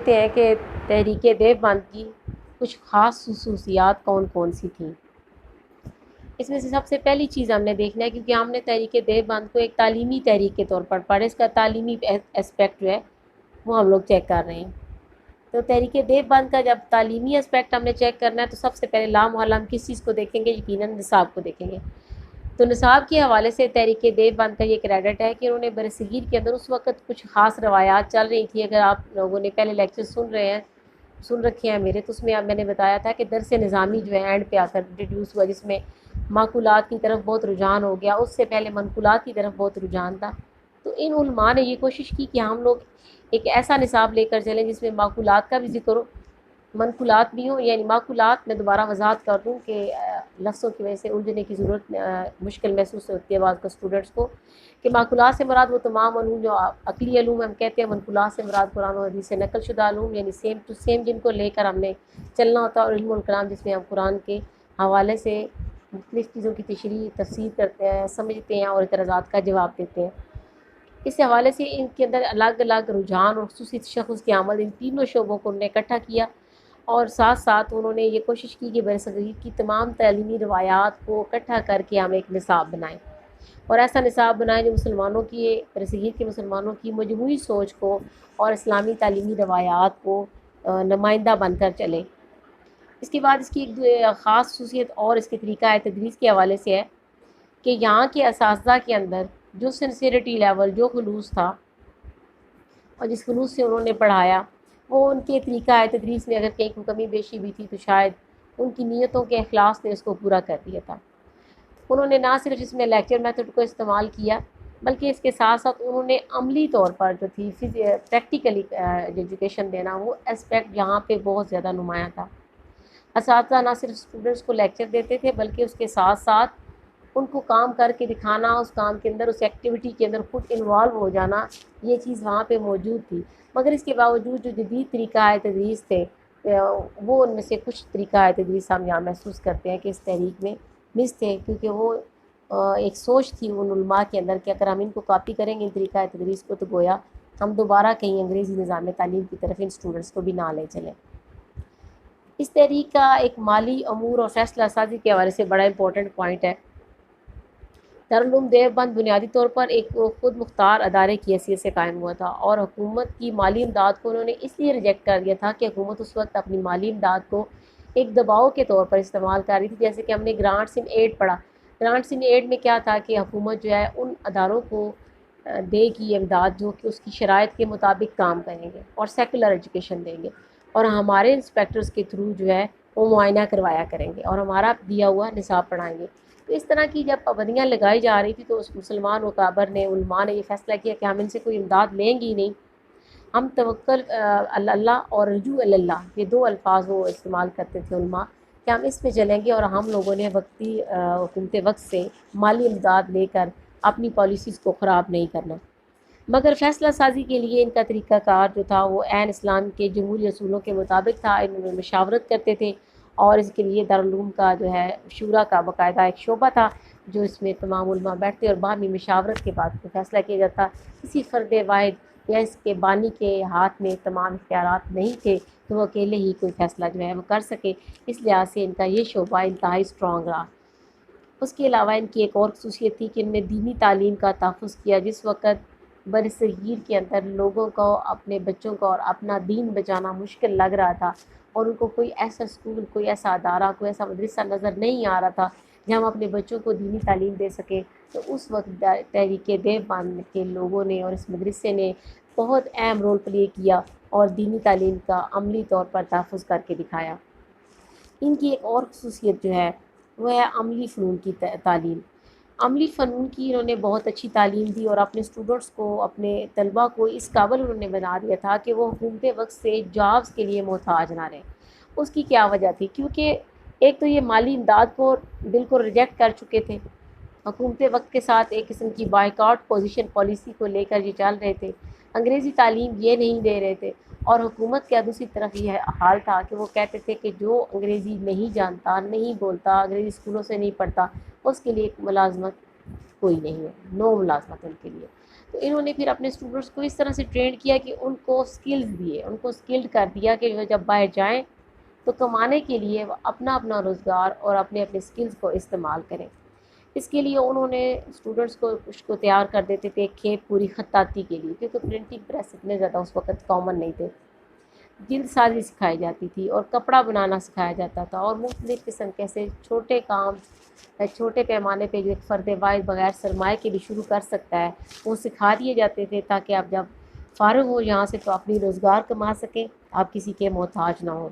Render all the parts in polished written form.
لیتے ہیں کہ تحریک دیوبند کی کچھ خاص خصوصیات کون کون سی تھیں۔ اس میں سے سب سے پہلی چیز ہم نے دیکھنا ہے، کیونکہ ہم نے تحریک دیوبند کو ایک تعلیمی تحریک کے طور پر پڑھا، اس کا تعلیمی اسپیکٹ جو ہے وہ ہم لوگ چیک کر رہے ہیں۔ تو تحریک دیوبند کا جب تعلیمی اسپیکٹ ہم نے چیک کرنا ہے تو سب سے پہلے لامحال ہم کس چیز کو دیکھیں گے؟ یقیناً نصاب کو دیکھیں گے۔ تو نصاب کے حوالے سے تحریک دیوبند کا یہ کریڈٹ ہے کہ انہوں نے برصغیر کے اندر اس وقت کچھ خاص روایات چل رہی تھیں۔ اگر آپ لوگوں نے پہلے لیکچر سن رکھے ہیں میرے، تو اس میں اب میں نے بتایا تھا کہ درس نظامی جو ہے اینڈ پہ آ کر انٹروڈیوس ہوا، جس میں معقولات کی طرف بہت رجحان ہو گیا، اس سے پہلے منقولات کی طرف بہت رجحان تھا۔ تو ان علماء نے یہ کوشش کی کہ ہم لوگ ایک ایسا نصاب لے کر چلیں جس میں معقولات کا بھی ذکر ہو، منقولات بھی ہوں۔ یعنی معقولات میں دوبارہ وضاحت کر دوں کہ لفظوں کی وجہ سے الجھنے کی ضرورت مشکل محسوس ہوتی ہے بعض کا اسٹوڈنٹس کو، کہ معقولات سے مراد وہ تمام علوم جو عقلی علوم ہم کہتے ہیں، منقولات سے مراد قرآن و حدیث سے نقل شدہ علوم، یعنی سیم ٹو سیم جن کو لے کر ہم نے چلنا ہوتا ہے، اور علم الکلام جس میں ہم قرآن کے حوالے سے مختلف چیزوں کی تشریح تفسیر کرتے ہیں، سمجھتے ہیں اور اعتراضات کا جواب دیتے ہیں۔ اس حوالے سے ان کے اندر الگ الگ رجحان اور خصوصی تشخص کی آمد، ان تینوں شعبوں کو انہوں نے اکٹھا کیا، اور ساتھ ساتھ انہوں نے یہ کوشش کی کہ برصغیر کی تمام تعلیمی روایات کو اکٹھا کر کے ہم ایک نصاب بنائیں، اور ایسا نصاب بنائیں جو مسلمانوں کی، برصغیر کے مسلمانوں کی مجموعی سوچ کو اور اسلامی تعلیمی روایات کو نمائندہ بن کر چلے۔ اس کے بعد اس کی ایک خاص خصوصیت اور اس کے طریقہ تدریس کے حوالے سے ہے کہ یہاں کے اساتذہ کے اندر جو سنسیئرٹی لیول، جو خلوص تھا اور جس خلوص سے انہوں نے پڑھایا، وہ ان کے طریقہ تدریس میں اگر کہیں کوئی کمی بیشی بھی تھی تو شاید ان کی نیتوں کے اخلاص نے اس کو پورا کر دیا تھا۔ انہوں نے نہ صرف اس میں لیکچر میتھڈ کو استعمال کیا، بلکہ اس کے ساتھ ساتھ انہوں نے عملی طور پر جو تھی پریکٹیکلی ایجوکیشن دینا، وہ اسپیکٹ یہاں پہ بہت زیادہ نمایاں تھا۔ اساتذہ نہ صرف اسٹوڈنٹس کو لیکچر دیتے تھے، بلکہ اس کے ساتھ ساتھ ان کو کام کر کے دکھانا، اس کام کے اندر، اس ایکٹیویٹی کے اندر خود انوالو ہو جانا، یہ چیز وہاں پہ موجود تھی۔ مگر اس کے باوجود جو جدید طریقہ تدریس تھے، وہ ان میں سے کچھ طریقہ تدریس ہم یہاں محسوس کرتے ہیں کہ اس تحریک میں مس تھے، کیونکہ وہ ایک سوچ تھی ان علماء کے اندر کہ اگر ہم ان کو کاپی کریں گے ان طریقہ تدریس کو، تو گویا ہم دوبارہ کہیں انگریزی نظام تعلیم کی طرف ان اسٹوڈنٹس کو بھی نہ لے چلیں۔ اس تحریک کا ایک مالی امور اور فیصلہ سازی کے حوالے سے بڑا امپورٹنٹ پوائنٹ ہے۔ دارالعلوم دیوبند بنیادی طور پر ایک خود مختار ادارے کی حیثیت سے قائم ہوا تھا، اور حکومت کی مالی امداد کو انہوں نے اس لیے ریجیکٹ کر دیا تھا کہ حکومت اس وقت اپنی مالی امداد کو ایک دباؤ کے طور پر استعمال کر رہی تھی۔ جیسے کہ ہم نے گرانٹس ان ایڈ پڑھا، گرانٹس ان ایڈ میں کیا تھا کہ حکومت جو ہے ان اداروں کو دے گی امداد جو کہ اس کی شرائط کے مطابق کام کریں گے اور سیکولر ایجوکیشن دیں گے، اور ہمارے انسپیکٹرز کے تھرو جو ہے وہ معائنہ کروایا کریں گے اور ہمارا دیا ہوا نصاب پڑھائیں گے۔ تو اس طرح کی جب پابندیاں لگائی جا رہی تھی تو اس مسلمان اکابر نے، علماء نے یہ فیصلہ کیا کہ ہم ان سے کوئی امداد لیں گے ہی نہیں، ہم توکل اللہ اور رجوع اللہ، یہ دو الفاظ وہ استعمال کرتے تھے علماء، کہ ہم اس پہ چلیں گے، اور ہم لوگوں نے وقتی حکومت وقت سے مالی امداد لے کر اپنی پالیسیز کو خراب نہیں کرنا۔ مگر فیصلہ سازی کے لیے ان کا طریقہ کار جو تھا وہ عین اسلام کے جمہوری اصولوں کے مطابق تھا۔ انہوں نے مشاورت کرتے تھے، اور اس کے لیے دارالعلوم کا جو ہے شورا کا باقاعدہ ایک شعبہ تھا جو اس میں تمام علماء بیٹھتے اور باہمی مشاورت کے بعد کوئی فیصلہ کیا جاتا۔ کسی فرد واحد یا اس کے بانی کے ہاتھ میں تمام اختیارات نہیں تھے تو وہ اکیلے ہی کوئی فیصلہ جو ہے وہ کر سکے، اس لحاظ سے ان کا یہ شعبہ انتہائی اسٹرانگ رہا۔ اس کے علاوہ ان کی ایک اور خصوصیت تھی کہ ان نے دینی تعلیم کا تحفظ کیا۔ جس وقت برصغیر کے اندر لوگوں کو اپنے بچوں کو اور اپنا دین بچانا مشکل لگ رہا تھا، اور ان کو کوئی ایسا اسکول، کوئی ایسا ادارہ، کوئی ایسا مدرسہ نظر نہیں آ رہا تھا جہاں ہم اپنے بچوں کو دینی تعلیم دے سکیں، تو اس وقت تحریک دیوبند کے لوگوں نے اور اس مدرسے نے بہت اہم رول پلے کیا اور دینی تعلیم کا عملی طور پر تحفظ کر کے دکھایا۔ ان کی ایک اور خصوصیت جو ہے وہ ہے عملی فنون کی تعلیم۔ عملی فنون کی انہوں نے بہت اچھی تعلیم دی، اور اپنے اسٹوڈنٹس کو، اپنے طلباء کو اس قابل انہوں نے بنا دیا تھا کہ وہ حکومت وقت سے جابس کے لیے محتاج نہ رہیں۔ اس کی کیا وجہ تھی؟ کیونکہ ایک تو یہ مالی امداد کو بالکل ریجیکٹ کر چکے تھے، حکومت وقت کے ساتھ ایک قسم کی بائیکاٹ پوزیشن پالیسی کو لے کر یہ چل رہے تھے، انگریزی تعلیم یہ نہیں دے رہے تھے، اور حکومت کا دوسری طرف یہ حال تھا کہ وہ کہتے تھے کہ جو انگریزی نہیں جانتا، نہیں بولتا، انگریزی اسکولوں سے نہیں پڑھتا، اس کے لیے ایک ملازمت کوئی نہیں ہے، نو ملازمت ان کے لیے۔ تو انہوں نے پھر اپنے اسٹوڈنٹس کو اس طرح سے ٹرین کیا کہ ان کو اسکلز دیے، ان کو اسکلڈ کر دیا کہ وہ جب باہر جائیں تو کمانے کے لیے وہ اپنا اپنا روزگار اور اپنے اپنے اسکلز کو استعمال کریں۔ اس کے لیے انہوں نے اسٹوڈنٹس کو کچھ کو تیار کر دیتے تھے کھیپ پوری خطاطی کے لیے، کیونکہ پرنٹنگ پریس اتنے زیادہ اس وقت کامن نہیں تھے۔ جلد سازی سکھائی جاتی تھی اور کپڑا بنانا سکھایا جاتا تھا، اور مختلف قسم کے سے چھوٹے کام چھوٹے پیمانے پہ جو ایک فرد واحد بغیر سرمائے کے بھی شروع کر سکتا ہے وہ سکھا دیے جاتے تھے، تاکہ آپ جب فارغ ہو یہاں سے تو اپنی روزگار کما سکیں، آپ کسی کے محتاج نہ ہوں۔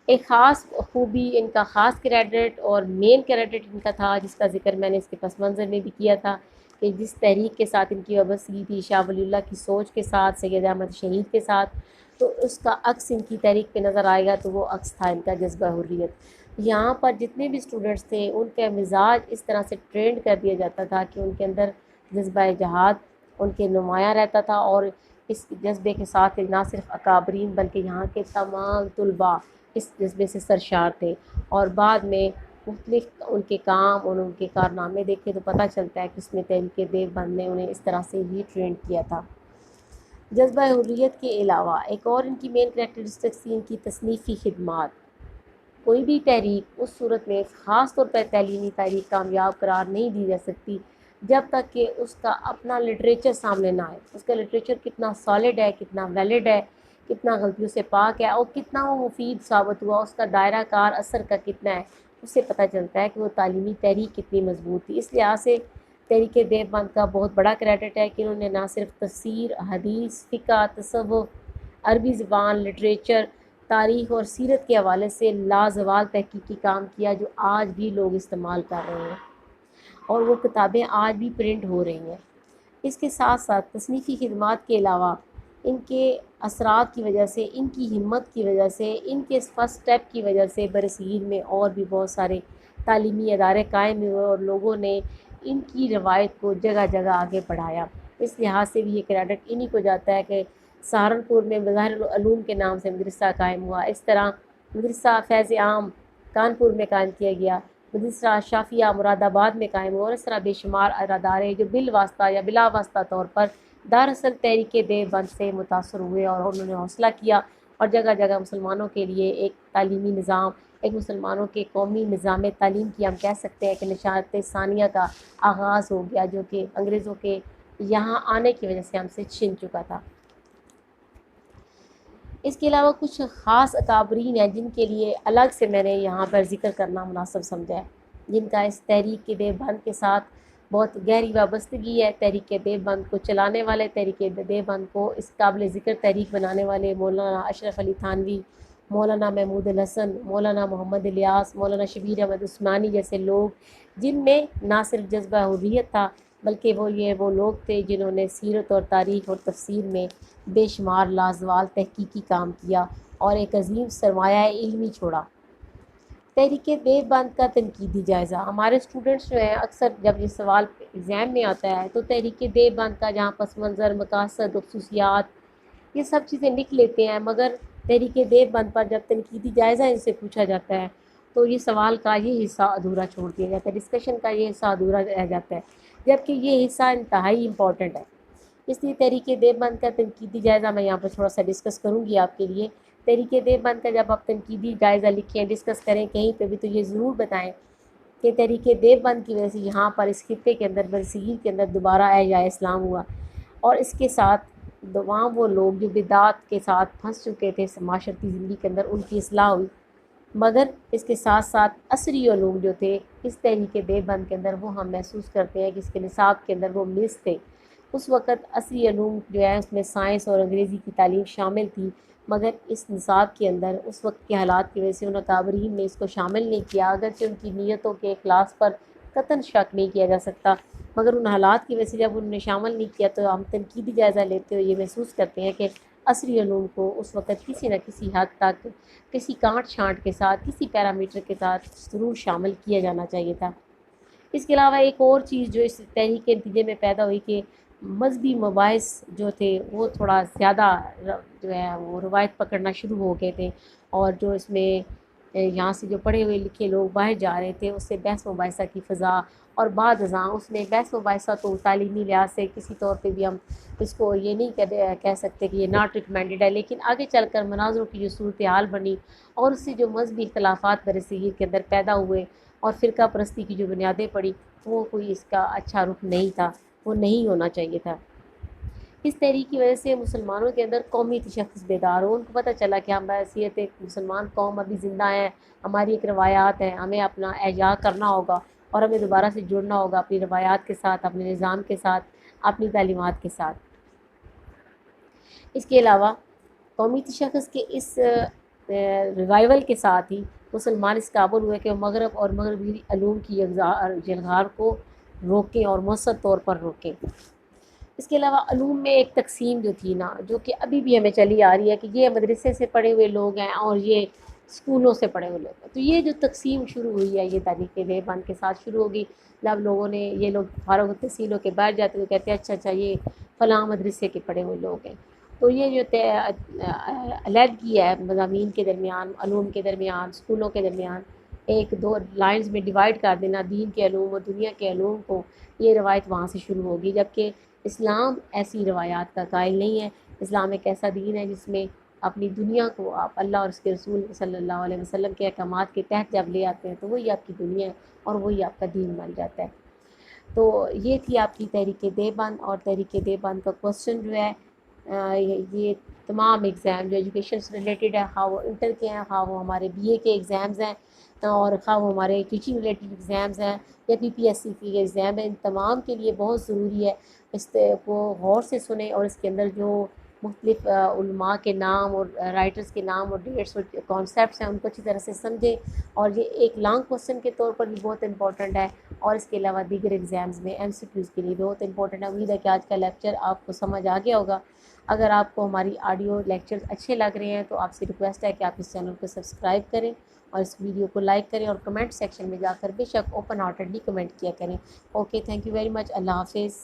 ایک خاص خوبی ان کا خاص کریڈٹ اور مین کریڈٹ ان کا تھا، جس کا ذکر میں نے اس کے پس منظر میں بھی کیا تھا، کہ جس تحریک کے ساتھ ان کی وابستگی تھی شاہ ولی اللہ کی سوچ کے ساتھ، سید احمد شہید کے ساتھ، تو اس کا عکس ان کی تحریک پہ نظر آئے گا، تو وہ عکس تھا ان کا جذبہ حریت۔ یہاں پر جتنے بھی اسٹوڈنٹس تھے ان کا مزاج اس طرح سے ٹرینڈ کر دیا جاتا تھا کہ ان کے اندر جذبہ جہاد ان کے نمایاں رہتا تھا، اور اس جذبے کے ساتھ نہ صرف اکابرین بلکہ یہاں کے تمام طلباء اس جذبے سے سرشار تھے۔ اور بعد میں مختلف ان کے کام اور ان کے کارنامے دیکھے تو پتہ چلتا ہے کہ اس میں تحریک دیوبند نے انہیں اس طرح سے ہی ٹرینڈ کیا تھا۔ جذبہ حریت کے علاوہ ایک اور ان کی مین کریکٹرسٹکس تھی ان کی تصنیفی خدمات۔ کوئی بھی تحریک اس صورت میں خاص طور پر تعلیمی تحریک کامیاب قرار نہیں دی جا سکتی جب تک کہ اس کا اپنا لٹریچر سامنے نہ آئے، اس کا لٹریچر کتنا سالڈ ہے، کتنا ویلڈ ہے، کتنا غلطیوں سے پاک ہے، اور کتنا وہ مفید ثابت ہوا، اس کا دائرہ کار اثر کا کتنا ہے، اس سے پتہ چلتا ہے کہ وہ تعلیمی تحریک کتنی مضبوط تھی۔ اس لحاظ سے تحریک دیوبند کا بہت بڑا کریڈٹ ہے کہ انہوں نے نہ صرف تفسیر، حدیث، فقہ، تصوف، عربی زبان، لٹریچر، تاریخ اور سیرت کے حوالے سے لازوال تحقیقی کام کیا جو آج بھی لوگ استعمال کر رہے ہیں، اور وہ کتابیں آج بھی پرنٹ ہو رہی ہیں۔ اس کے ساتھ ساتھ تصنیفی خدمات کے علاوہ ان کے اثرات کی وجہ سے، ان کی ہمت کی وجہ سے، ان کے فرسٹ سٹیپ کی وجہ سے برصغیر میں اور بھی بہت سارے تعلیمی ادارے قائم ہوئے اور لوگوں نے ان کی روایت کو جگہ جگہ آگے بڑھایا۔ اس لحاظ سے بھی یہ کریڈٹ انہی کو جاتا ہے کہ سہارنپور میں مظاہر العلوم کے نام سے مدرسہ قائم ہوا، اس طرح مدرسہ فیض عام کانپور میں قائم کیا گیا، مدرسہ شافیہ مراد آباد میں قائم ہوا، اور اس طرح بے شمار ادارے جو بالواسطہ یا بلا واسطہ طور پر دراصل تحریک دیوبند سے متاثر ہوئے اور انہوں نے حوصلہ کیا، اور جگہ جگہ مسلمانوں کے لیے ایک تعلیمی نظام، ایک مسلمانوں کے قومی نظام تعلیم کی ہم کہہ سکتے ہیں کہ نشاط ثانیہ کا آغاز ہو گیا، جو کہ انگریزوں کے یہاں آنے کی وجہ سے ہم سے چھن چکا تھا۔ اس کے علاوہ کچھ خاص اکابرین ہیں جن کے لیے الگ سے میں نے یہاں پر ذکر کرنا مناسب سمجھا ہے، جن کا اس تحریک دیوبند کے ساتھ بہت گہری وابستگی ہے۔ تحریک دیوبند کو چلانے والے، تحریک دیوبند کو اس قابل ذکر تحریک بنانے والے مولانا اشرف علی تھانوی، مولانا محمود الحسن، مولانا محمد الیاس، مولانا شبیر احمد عثمانی جیسے لوگ، جن میں نہ صرف جذبہ حریت تھا بلکہ وہ لوگ تھے جنہوں نے سیرت اور تاریخ اور تفسیر میں بے شمار لازوال تحقیقی کام کیا اور ایک عظیم سرمایہ علمی چھوڑا۔ تحریک دیوبند کا تنقیدی جائزہ، ہمارے اسٹوڈنٹس جو ہیں اکثر جب یہ سوال ایگزام میں آتا ہے تو تحریک دیوبند کا جہاں پس منظر، مقاصد، خصوصیات، یہ سب چیزیں لکھ لیتے ہیں، مگر تحریک دیوبند پر جب تنقیدی جائزہ ان سے پوچھا جاتا ہے تو یہ سوال کا یہ حصہ ادھورا چھوڑ دیا جاتا ہے، ڈسکشن کا یہ حصہ ادھورا رہ جاتا ہے، جبکہ یہ حصہ انتہائی امپورٹنٹ ہے۔ اس لیے تحریک دیوبند کا تنقیدی جائزہ میں یہاں پر تھوڑا سا ڈسکس کروں گی آپ کے لیے۔ تحریک دیوبند کا جب آپ تنقیدی جائزہ لکھیں، ڈسکس کریں کہیں پہ بھی، تو یہ ضرور بتائیں کہ تحریک دیوبند کی وجہ سے یہاں پر اس خطے کے اندر، برصغیر کے اندر دوبارہ احیاء اسلام ہوا، اور اس کے ساتھ وہاں وہ لوگ جو بدعات کے ساتھ پھنس چکے تھے معاشرتی زندگی کے اندر، ان کی اصلاح ہوئی۔ مگر اس کے ساتھ ساتھ عصری علوم جو تھے اس تحریک دیوبند کے اندر، وہ ہم محسوس کرتے ہیں کہ اس کے نصاب کے اندر وہ مس تھے۔ اس وقت عصری علوم جو ہے اس میں سائنس اور انگریزی کی تعلیم شامل تھی، مگر اس نصاب کے اندر اس وقت کے حالات کی وجہ سے ان اکابرین نے اس کو شامل نہیں کیا، اگرچہ ان کی نیتوں کے اخلاص پر قطعاً شک نہیں کیا جا سکتا، مگر ان حالات کی وجہ سے جب انہوں نے شامل نہیں کیا تو ہم تنقیدی جائزہ لیتے ہوئے یہ محسوس کرتے ہیں کہ عصری علوم کو اس وقت کسی نہ کسی حد تک، کسی کانٹ چھانٹ کے ساتھ، کسی پیرامیٹر کے ساتھ ضرور شامل کیا جانا چاہیے تھا۔ اس کے علاوہ ایک اور چیز جو اس تحریک کے نتیجے میں پیدا ہوئی کہ مذہبی مباحث جو تھے وہ تھوڑا زیادہ جو ہے وہ روایت پکڑنا شروع ہو گئے تھے، اور جو اس میں یہاں سے جو پڑھے ہوئے لکھے لوگ باہر جا رہے تھے، اس سے بحث مباحثہ کی فضا، اور بعد ازاں اس نے بحث مباحثہ تو تعلیمی لحاظ سے کسی طور پہ بھی ہم اس کو یہ نہیں کہہ سکتے کہ یہ ناٹ ریکمینڈیڈ ہے، لیکن آگے چل کر مناظروں کی جو صورتحال بنی اور اس سے جو مذہبی اختلافات برصغیر کے اندر پیدا ہوئے اور فرقہ پرستی کی جو بنیادیں پڑی، وہ کوئی اس کا اچھا رخ نہیں تھا، وہ نہیں ہونا چاہیے تھا۔ اس تحریک کی وجہ سے مسلمانوں کے اندر قومی تشخص بیدار ہو، ان کو پتہ چلا کہ ہم بحیثیت ایک مسلمان قوم ابھی زندہ ہیں، ہماری ایک روایات ہیں، ہمیں اپنا احیا کرنا ہوگا اور ہمیں دوبارہ سے جڑنا ہوگا اپنی روایات کے ساتھ، اپنے نظام کے ساتھ، اپنی تعلیمات کے ساتھ۔ اس کے علاوہ قومی تشخص کے اس ریوائول کے ساتھ ہی مسلمان اس قابل ہوئے کہ وہ مغرب اور مغربی علوم کی جلغار کو روکیں اور مؤثر طور پر روکیں۔ اس کے علاوہ علوم میں ایک تقسیم جو تھی نا، جو کہ ابھی بھی ہمیں چلی آ رہی ہے کہ یہ مدرسے سے پڑھے ہوئے لوگ ہیں اور یہ اسکولوں سے پڑھے ہوئے لوگ ہیں، تو یہ جو تقسیم شروع ہوئی ہے یہ تحریک دیوبند کے ساتھ شروع ہوگی، جب لوگوں نے یہ لوگ فارغ التحصیل ہو کے بیٹھ جاتے ہوئے کہتے ہیں اچھا یہ فلاں مدرسے کے پڑھے ہوئے لوگ ہیں، تو یہ جو علیحدگی ہے مضامین کے درمیان، علوم کے درمیان، اسکولوں کے درمیان ایک دو لائنز میں ڈیوائڈ کر دینا دین کے علوم اور دنیا کے علوم کو، یہ روایت وہاں سے شروع ہوگی، جبکہ اسلام ایسی روایات کا قائل نہیں ہے۔ اسلام ایک ایسا دین ہے جس میں اپنی دنیا کو آپ اللہ اور اس کے رسول صلی اللہ علیہ وسلم کے احکامات کے تحت جب لے آتے ہیں تو وہی آپ کی دنیا ہے اور وہی آپ کا دین بن جاتا ہے۔ تو یہ تھی آپ کی تحریک دیوبند، اور تحریک دیوبند کا کوسچن جو ہے یہ تمام ایگزام جو ایجوکیشن سے ریلیٹڈ ہے، خواہ وہ انٹر کے ہیں، خواہ وہ ہمارے بی اے کے ایگزامز ہیں، اور خواہ وہ ہمارے ٹیچنگ ریلیٹڈ ایگزامز ہیں یا پی پی ایس سی کی ایگزام ہیں، ان تمام کے لیے بہت ضروری ہے اس کو غور سے سنیں اور اس کے اندر جو مختلف علماء کے نام اور رائٹرز کے نام اور ڈیٹس اور کانسیپٹس ہیں ان کو اچھی طرح سے سمجھیں، اور یہ ایک لانگ کوسچن کے طور پر بھی بہت امپورٹنٹ ہے، اور اس کے علاوہ دیگر ایگزامز میں ایم سی کیوز کے لیے بہت امپورٹنٹ ہے۔ امید ہے کہ آج کا لیکچر آپ کو سمجھ آ گیا ہوگا۔ اگر آپ کو ہماری آڈیو لیکچرز اچھے لگ رہے ہیں تو آپ سے ریکویسٹ ہے کہ آپ اس چینل کو سبسکرائب کریں اور اس ویڈیو کو لائک کریں اور کمنٹ سیکشن میں جا کر بے شک اوپن ہارٹیڈلی کمنٹ کیا کریں۔ Okay, thank you very much, اللہ حافظ۔